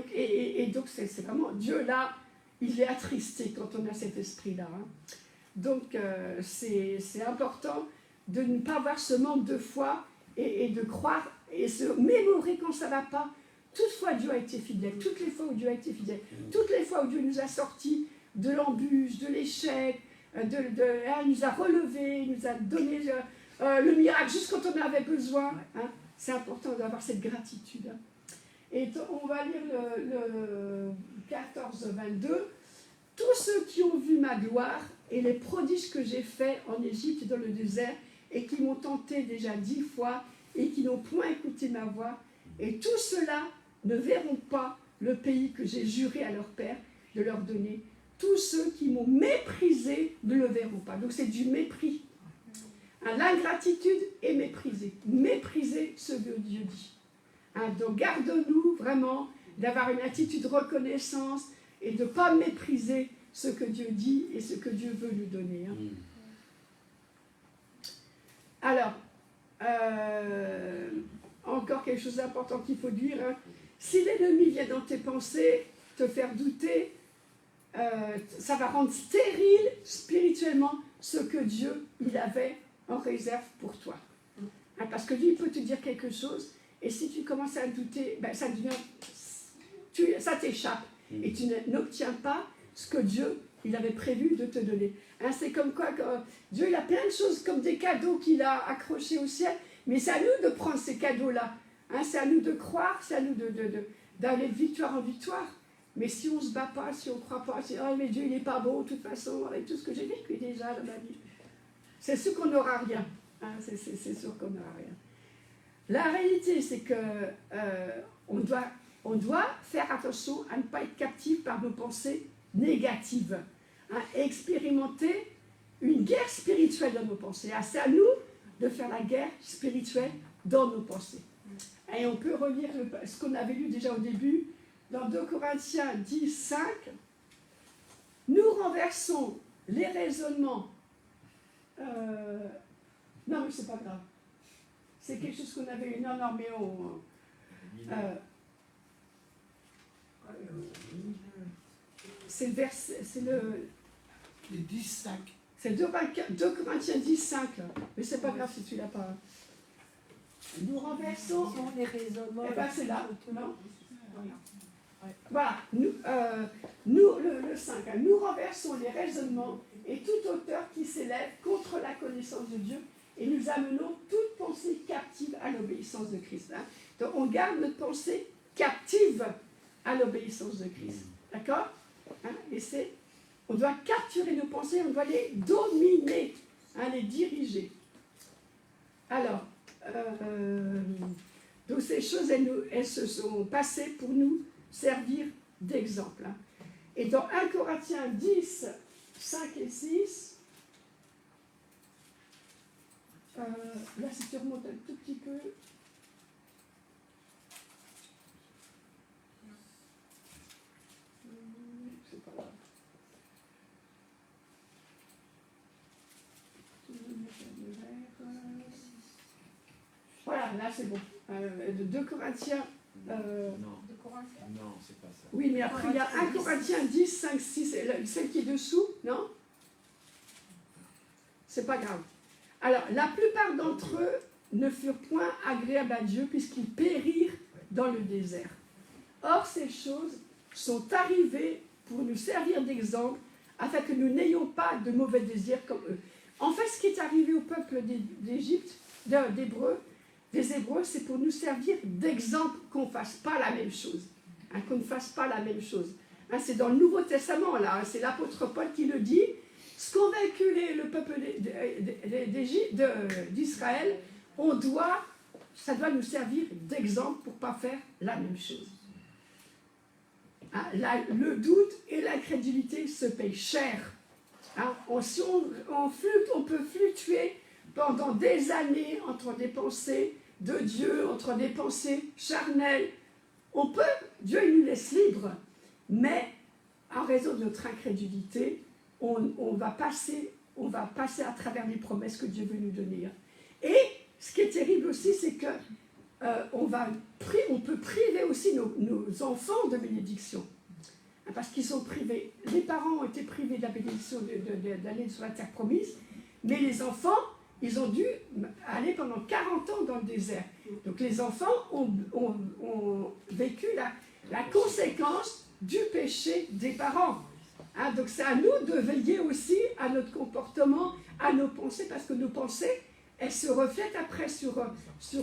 donc c'est vraiment Dieu là, il est attristé quand on a cet esprit-là. Hein. Donc c'est important de ne pas avoir ce manque de foi et de croire et se mémorer quand ça ne va pas. Toutefois, Dieu a été fidèle, toutes les fois où Dieu a été fidèle, toutes les fois où Dieu nous a sortis de l'embûche, de l'échec, il nous a relevés, il nous a donné le miracle juste quand on en avait besoin. Hein. C'est important d'avoir cette gratitude. Hein. Et on va lire le 14-22. Tous ceux qui ont vu ma gloire et les prodiges que j'ai faits en Égypte et dans le désert, et qui m'ont tenté déjà 10 fois, et qui n'ont point écouté ma voix, et tous ceux-là ne verront pas le pays que j'ai juré à leur père de leur donner. Tous ceux qui m'ont méprisé ne le verront pas. Donc c'est du mépris. Hein, l'ingratitude est méprisée. Mépriser ce que Dieu dit. Hein, donc garde-nous vraiment d'avoir une attitude de reconnaissance et de ne pas mépriser ce que Dieu dit et ce que Dieu veut nous donner. Hein. Alors, encore quelque chose d'important qu'il faut dire. Hein. Si l'ennemi vient dans tes pensées te faire douter, ça va rendre stérile spirituellement ce que Dieu il avait en réserve pour toi. Hein, parce que Dieu il peut te dire quelque chose, et si tu commences à douter, ben ça t'échappe, et tu n'obtiens pas ce que Dieu il avait prévu de te donner. Hein, c'est comme quoi Dieu il a plein de choses comme des cadeaux qu'il a accrochés au ciel, mais c'est à nous de prendre ces cadeaux-là. Hein, c'est à nous de croire, c'est à nous d'aller de victoire en victoire. Mais si on ne se bat pas, si on ne croit pas, si oh, mais Dieu il n'est pas bon de toute façon, avec tout ce que j'ai vécu déjà dans ma vie, c'est sûr qu'on n'aura rien. Hein, c'est sûr qu'on n'aura rien. La réalité, c'est que on doit faire attention à ne pas être captif par nos pensées négatives. Hein, expérimenter une guerre spirituelle dans nos pensées. Ah, c'est à nous de faire la guerre spirituelle dans nos pensées. Et on peut relire ce qu'on avait lu déjà au début, dans 2 Corinthiens 10, 5. Nous renversons les raisonnements. Non, mais c'est pas grave. C'est quelque chose qu'on avait lu. Non, mais on. C'est le verset. C'est le. Les 10, 5. C'est 2 Corinthiens 10, 5. Là. Mais c'est pas grave si tu l'as pas. Nous renversons les raisonnements. Eh bien, c'est là, non? Voilà, nous, le 5, hein. Nous renversons les raisonnements et toute hauteur qui s'élève contre la connaissance de Dieu et nous amenons toute pensée captive à l'obéissance de Christ. Hein. Donc, on garde notre pensée captive à l'obéissance de Christ. D'accord? Hein? Et on doit capturer nos pensées, on doit les dominer, hein, les diriger. Alors, donc ces choses, elles se sont passées pour nous servir d'exemple. Hein. Et dans 1 Corinthiens 10, 5 et 6, là si tu remontes un tout petit peu, c'est pas grave. Voilà, là c'est bon. 2 Corinthiens. Non, c'est pas ça. Oui, mais après il y a 1 Corinthiens 10, 5, 6, celle qui est dessous, non? C'est pas grave. Alors, la plupart d'entre eux ne furent point agréables à Dieu puisqu'ils périrent dans le désert. Or, ces choses sont arrivées pour nous servir d'exemple afin que nous n'ayons pas de mauvais désirs comme eux. En fait, ce qui est arrivé au peuple d'Égypte, des Hébreux, c'est pour nous servir d'exemple qu'on ne fasse pas la même chose. Hein, qu'on ne fasse pas la même chose. Hein, c'est dans le Nouveau Testament, là, hein, c'est l'apôtre Paul qui le dit. Ce qu'ont vécu le peuple d'Israël, ça doit nous servir d'exemple pour ne pas faire la même chose. Hein, le doute et l'incrédulité se payent cher. Hein, on peut fluctuer pendant des années entre des pensées de Dieu, entre des pensées charnelles. Dieu il nous laisse libres, mais en raison de notre incrédulité, on va passer à travers les promesses que Dieu veut nous donner. Et ce qui est terrible aussi, c'est que on peut priver aussi nos enfants de bénédiction. Parce qu'ils sont privés. Les parents ont été privés de la bénédiction d'aller sur la terre promise, mais les enfants, ils ont dû aller pendant 40 ans dans le désert. Donc les enfants ont vécu la conséquence du péché des parents. Hein, donc c'est à nous de veiller aussi à notre comportement, à nos pensées, parce que nos pensées, elles se reflètent après sur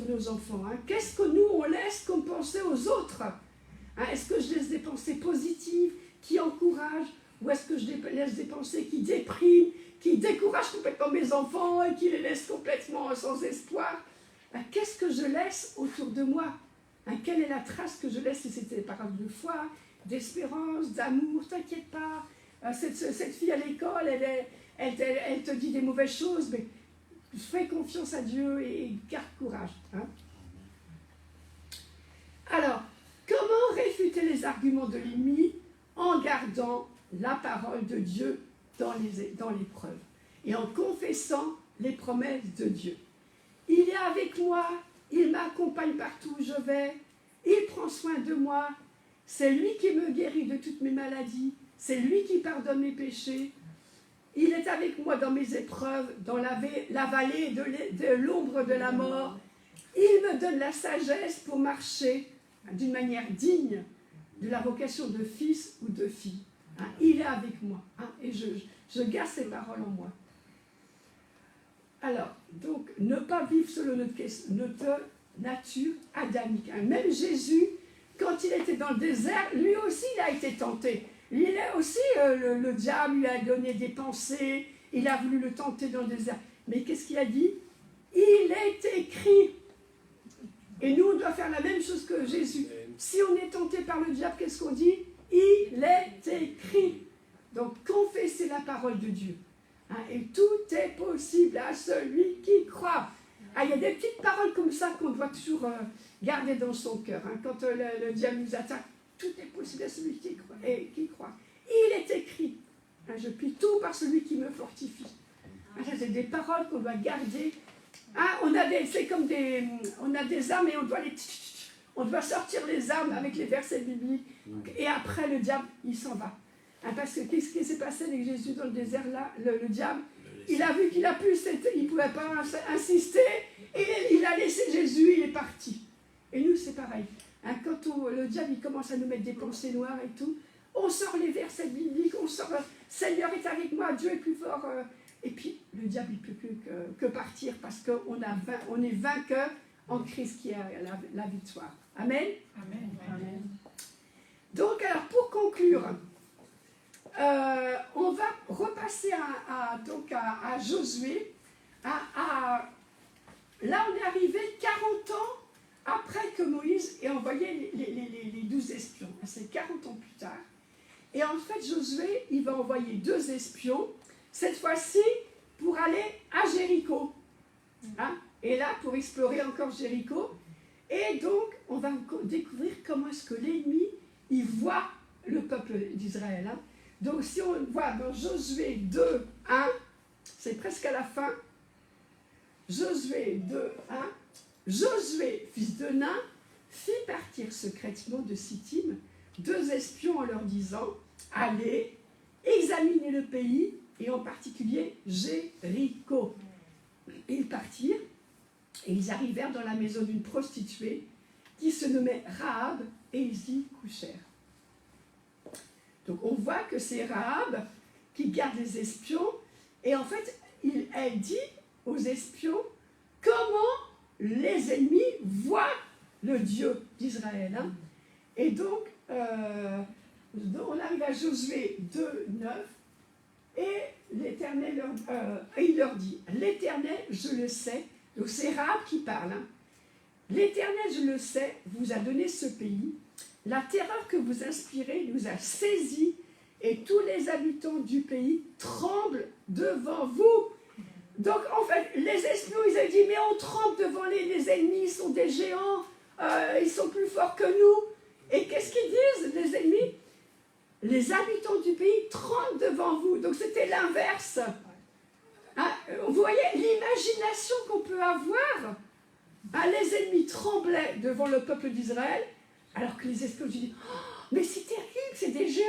nos enfants. Hein. Qu'est-ce que nous, on laisse comme pensée aux autres? Hein, est-ce que je laisse des pensées positives qui encouragent, ou est-ce que je laisse des pensées qui dépriment, qui découragent complètement mes enfants et qui les laissent complètement sans espoir? Hein, qu'est-ce que je laisse autour de moi? Hein, quelle est la trace que je laisse? Si c'était des paroles de foi, d'espérance, d'amour, t'inquiète pas, cette fille à l'école, elle te dit des mauvaises choses, mais fais confiance à Dieu et garde courage. Hein. Alors, comment réfuter les arguments de l'ennemi en gardant la parole de Dieu dans l'épreuve et en confessant les promesses de Dieu? Il est avec moi, il m'accompagne partout où je vais, il prend soin de moi, c'est lui qui me guérit de toutes mes maladies, c'est lui qui pardonne mes péchés, il est avec moi dans mes épreuves, dans la vallée de l'ombre de la mort, il me donne la sagesse pour marcher d'une manière digne de la vocation de fils ou de fille. Hein, il est avec moi, hein, et je garde ces paroles en moi. Alors, donc, ne pas vivre selon notre nature adamique. Hein. Même Jésus, quand il était dans le désert, lui aussi, il a été tenté. Il a aussi, le diable lui a donné des pensées, il a voulu le tenter dans le désert. Mais qu'est-ce qu'il a dit? Il est écrit. Et nous, on doit faire la même chose que Jésus. Si on est tenté par le diable, qu'est-ce qu'on dit? Il est écrit. Donc, confessez la parole de Dieu. Hein, et tout est possible à celui qui croit. Ah, il y a des petites paroles comme ça qu'on doit toujours garder dans son cœur. Hein. Quand le diable nous attaque, tout est possible à celui qui croit. Et qui croit. Il est écrit, hein, je puis tout par celui qui me fortifie. Ah, ça, c'est des paroles qu'on doit garder. Ah, c'est comme on a des armes et on doit sortir les armes avec les versets bibliques. Et après, le diable, il s'en va. Hein, parce que qu'est-ce qui s'est passé avec Jésus dans le désert là? Le diable, il a vu qu'il il ne pouvait pas insister, et il a laissé Jésus, il est parti. Et nous, c'est pareil. Hein, quand le diable il commence à nous mettre des pensées noires et tout, on sort les versets bibliques, on sort Seigneur est avec moi, Dieu est plus fort. Et puis, le diable, il ne peut plus que partir parce qu'on est vainqueur en Christ qui a la victoire. Amen. Amen. Amen. Donc, alors, pour conclure, on va repasser à Josué. Là, on est arrivé 40 ans après que Moïse ait envoyé les 12 espions. C'est 40 ans plus tard. Et en fait, Josué, il va envoyer 2 espions, cette fois-ci pour aller à Jéricho. Hein? Et là, pour explorer encore Jéricho. Et donc, on va découvrir comment est-ce que l'ennemi, il voit le peuple d'Israël. Hein? Donc, si on voit dans Josué 2, 1, c'est presque à la fin. Josué 2, 1. Josué, fils de Nun, fit partir secrètement de Sittim 2 espions en leur disant « Allez, examinez le pays, et en particulier Jéricho. » Ils partirent, et ils arrivèrent dans la maison d'une prostituée qui se nommait Rahab, et ils y couchèrent. Donc on voit que c'est Rahab qui garde les espions, et en fait, elle dit aux espions comment les ennemis voient le Dieu d'Israël. Hein. Et donc, on arrive à Josué 2, 9, et l'Éternel il leur dit, l'Éternel, je le sais, donc c'est Rahab qui parle, hein. L'Éternel, je le sais, vous a donné ce pays, la terreur que vous inspirez nous a saisis, et tous les habitants du pays tremblent devant vous. Donc, en fait, les espions, ils ont dit, mais on tremble devant les ennemis, ils sont des géants, ils sont plus forts que nous. Et qu'est-ce qu'ils disent, les ennemis? Les habitants du pays tremblent devant vous. Donc, c'était l'inverse. Hein? Vous voyez l'imagination qu'on peut avoir. Hein? Les ennemis tremblaient devant le peuple d'Israël, alors que les espions disent, oh, mais c'est terrible, c'est des géants,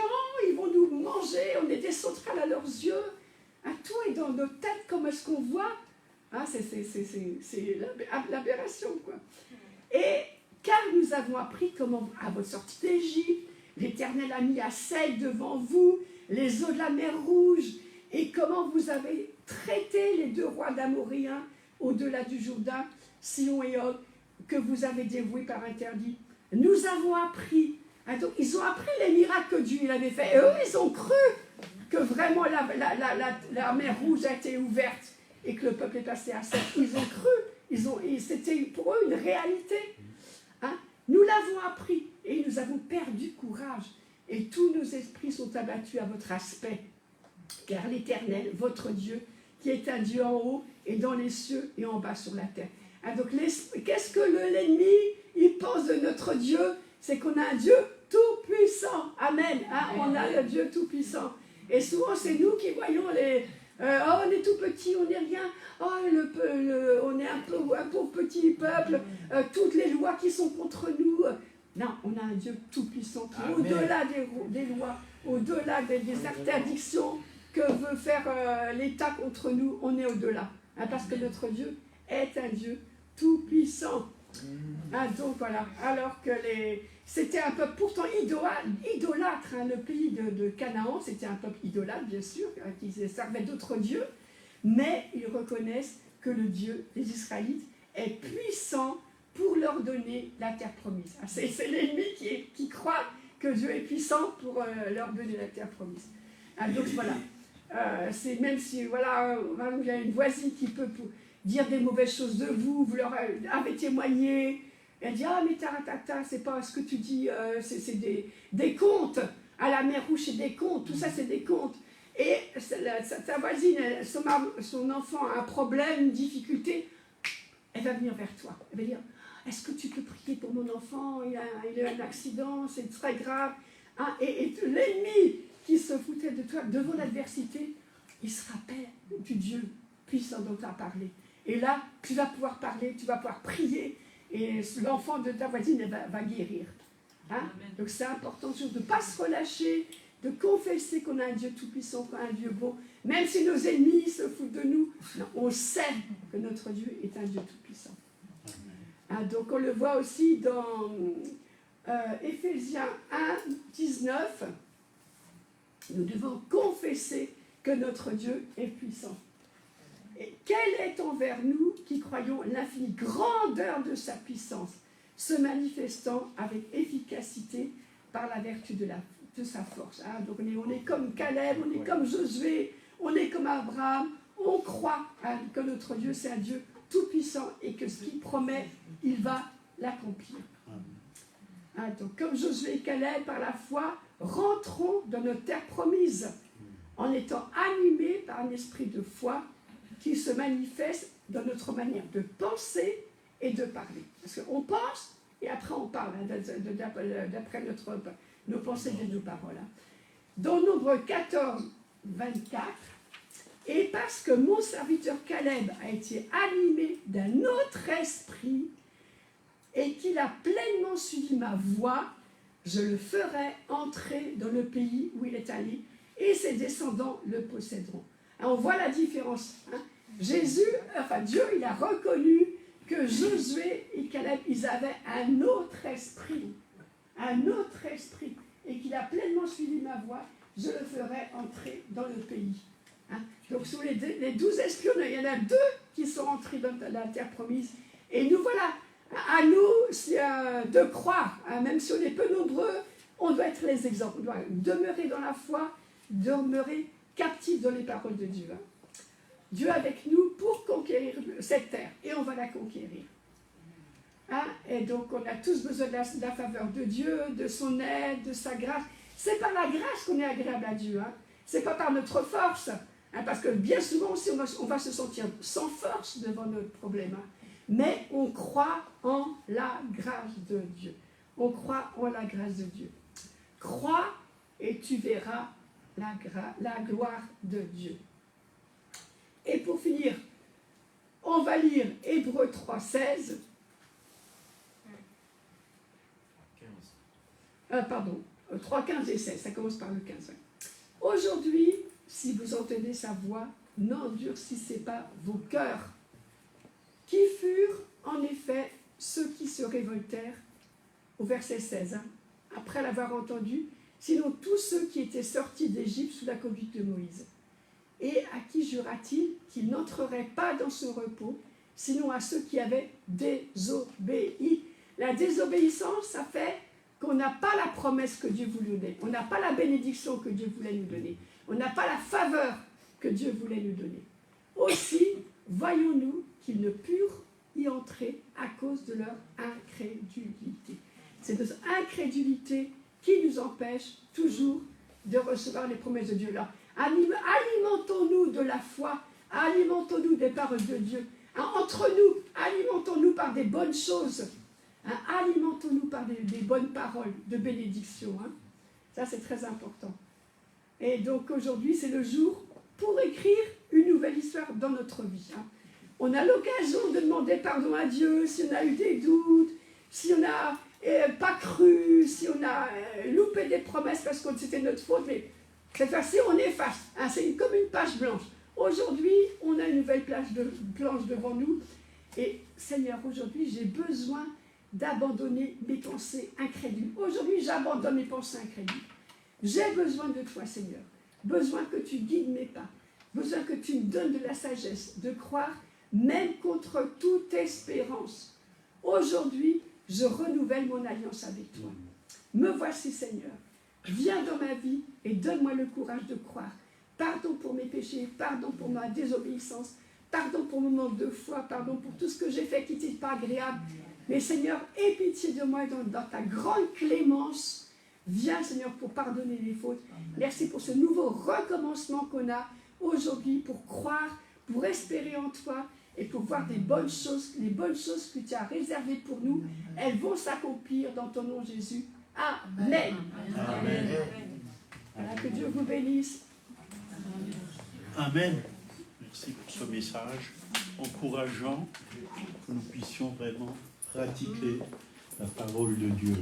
ils vont nous manger, on est des sauterelles à leurs yeux. Hein, tout est dans nos têtes, comme est-ce qu'on voit. Hein, c'est l'aberration, quoi. Et car nous avons appris comment, à votre sortie d'Égypte, l'Éternel a mis à sec devant vous les eaux de la mer Rouge, et comment vous avez traité les 2 rois d'Amoréens au-delà du Jourdain, Sion et Og, que vous avez dévoués par interdit. Nous avons appris. Hein, donc, ils ont appris les miracles que Dieu avait fait. Et eux, ils ont cru que vraiment la mer Rouge a été ouverte et que le peuple est passé à sec. Ils ont cru. C'était pour eux une réalité. Hein? Nous l'avons appris et nous avons perdu courage. Et tous nos esprits sont abattus à votre aspect. Car l'Éternel, votre Dieu, qui est un Dieu en haut et dans les cieux et en bas sur la terre. Hein, donc, qu'est-ce que l'ennemi il pense de notre Dieu? C'est qu'on a un Dieu tout-puissant. Amen. Hein? On a le Dieu tout-puissant. Et souvent, c'est nous qui voyons oh, on est tout petit, on n'est rien. Oh, on est un pauvre petit peuple. Toutes les lois qui sont contre nous. Non, on a un Dieu tout-puissant qui est au-delà des lois, au-delà des interdictions que veut faire l'État contre nous. On est au-delà. Hein, parce que notre Dieu est un Dieu tout-puissant. Ah, donc voilà, alors que c'était un peuple pourtant idolâtre, hein, le pays de Canaan, c'était un peuple idolâtre bien sûr, qui servait d'autres dieux, mais ils reconnaissent que le Dieu des Israélites est puissant pour leur donner la terre promise. Ah, c'est l'ennemi qui croit que Dieu est puissant pour leur donner la terre promise. Ah, donc voilà, c'est même si voilà, il y a une voisine qui peut dire des mauvaises choses de vous, vous leur avez témoigné, elle dit, ah mais taratata, c'est pas ce que tu dis, c'est des contes, à la mer Rouge c'est des contes, tout ça c'est des contes, et ta voisine, son enfant a un problème, une difficulté, elle va venir vers toi. Elle va dire, est-ce que tu peux prier pour mon enfant, il a eu un accident, c'est très grave. Hein, et l'ennemi qui se foutait de toi devant l'adversité, il se rappelle du Dieu puissant dont tu as parlé. Et là, tu vas pouvoir parler, tu vas pouvoir prier, et l'enfant de ta voisine va guérir. Hein? Donc c'est important de ne pas se relâcher, de confesser qu'on a un Dieu tout-puissant, qu'on a un Dieu beau, même si nos ennemis se foutent de nous. Non, on sait que notre Dieu est un Dieu tout-puissant. Hein, donc on le voit aussi dans Éphésiens 1, 19. Nous devons confesser que notre Dieu est puissant. Et quelle est envers nous qui croyons l'infinie grandeur de sa puissance, se manifestant avec efficacité par la vertu de sa force. Hein? Donc on est comme Caleb, on est comme Josué, on est comme Abraham, on croit que notre Dieu c'est un Dieu tout-puissant et que ce qu'il promet, il va l'accomplir. Hein? Donc comme Josué et Caleb, par la foi, rentrons dans notre terre promise en étant animés par un esprit de foi qui se manifeste dans notre manière de penser et de parler. Parce qu'on pense et après on parle, hein, d'après nos pensées et nos paroles. Hein. Dans Nombre 14, 24, et parce que mon serviteur Caleb a été animé d'un autre esprit et qu'il a pleinement suivi ma voie, je le ferai entrer dans le pays où il est allé et ses descendants le posséderont. Hein, on voit la différence. Hein. Dieu, il a reconnu que Josué et Caleb, ils avaient un autre esprit, et qu'il a pleinement suivi ma voie, je le ferai entrer dans le pays. Hein? Donc sur les 12 espions, il y en a 2 qui sont entrés dans la terre promise, et nous voilà, à nous de croire, hein, même si on est peu nombreux, on doit être les exemples, on doit demeurer dans la foi, demeurer captifs dans les paroles de Dieu. Hein? Dieu avec nous pour conquérir cette terre, et on va la conquérir. Hein? Et donc on a tous besoin de la faveur de Dieu, de son aide, de sa grâce. C'est par la grâce qu'on est agréable à Dieu. Hein? C'est pas par notre force. Hein? Parce que bien souvent aussi on va se sentir sans force devant notre problème. Hein? Mais on croit en la grâce de Dieu. On croit en la grâce de Dieu. Crois et tu verras la gloire de Dieu. Et pour finir, on va lire Hébreux 3, 16. 3, 15 et 16, ça commence par le 15. Aujourd'hui, si vous entendez sa voix, n'endurcissez pas vos cœurs, qui furent en effet ceux qui se révoltèrent, au verset 16, hein, après l'avoir entendu, sinon tous ceux qui étaient sortis d'Égypte sous la conduite de Moïse. Et à qui jura-t-il qu'il n'entrerait pas dans ce repos, sinon à ceux qui avaient désobéi. La désobéissance, ça fait qu'on n'a pas la promesse que Dieu voulait nous donner. On n'a pas la bénédiction que Dieu voulait nous donner. On n'a pas la faveur que Dieu voulait nous donner. Aussi, voyons-nous qu'ils ne purent y entrer à cause de leur incrédulité. C'est notre incrédulité qui nous empêche toujours de recevoir les promesses de Dieu. Alors, alimentons-nous de la foi, alimentons-nous des paroles de Dieu. Hein, entre nous, alimentons-nous par des bonnes choses. Hein, alimentons-nous par des bonnes paroles de bénédiction. Hein. Ça, c'est très important. Et donc, aujourd'hui, c'est le jour pour écrire une nouvelle histoire dans notre vie. Hein. On a l'occasion de demander pardon à Dieu si on a eu des doutes, si on n'a pas cru, si on a loupé des promesses parce que c'était notre faute. Mais cette fois-ci, on efface. Hein, c'est comme une page blanche. Aujourd'hui, on a une nouvelle planche devant nous. Et Seigneur, aujourd'hui, j'ai besoin d'abandonner mes pensées incrédules. Aujourd'hui, j'abandonne mes pensées incrédules. J'ai besoin de toi, Seigneur. Besoin que tu guides mes pas. Besoin que tu me donnes de la sagesse, de croire, même contre toute espérance. Aujourd'hui, je renouvelle mon alliance avec toi. Me voici, Seigneur. Viens dans ma vie et donne-moi le courage de croire. Pardon pour mes péchés, pardon pour ma désobéissance, pardon pour mon manque de foi, pardon pour tout ce que j'ai fait qui n'était pas agréable. Mais Seigneur, aie pitié de moi dans ta grande clémence. Viens, Seigneur, pour pardonner les fautes. Merci pour ce nouveau recommencement qu'on a aujourd'hui pour croire, pour espérer en toi et pour voir des bonnes choses, les bonnes choses que tu as réservées pour nous. Elles vont s'accomplir dans ton nom, Jésus. Amen. Amen. Voilà, que Dieu vous bénisse. Amen. Merci pour ce message encourageant, que nous puissions vraiment pratiquer la parole de Dieu.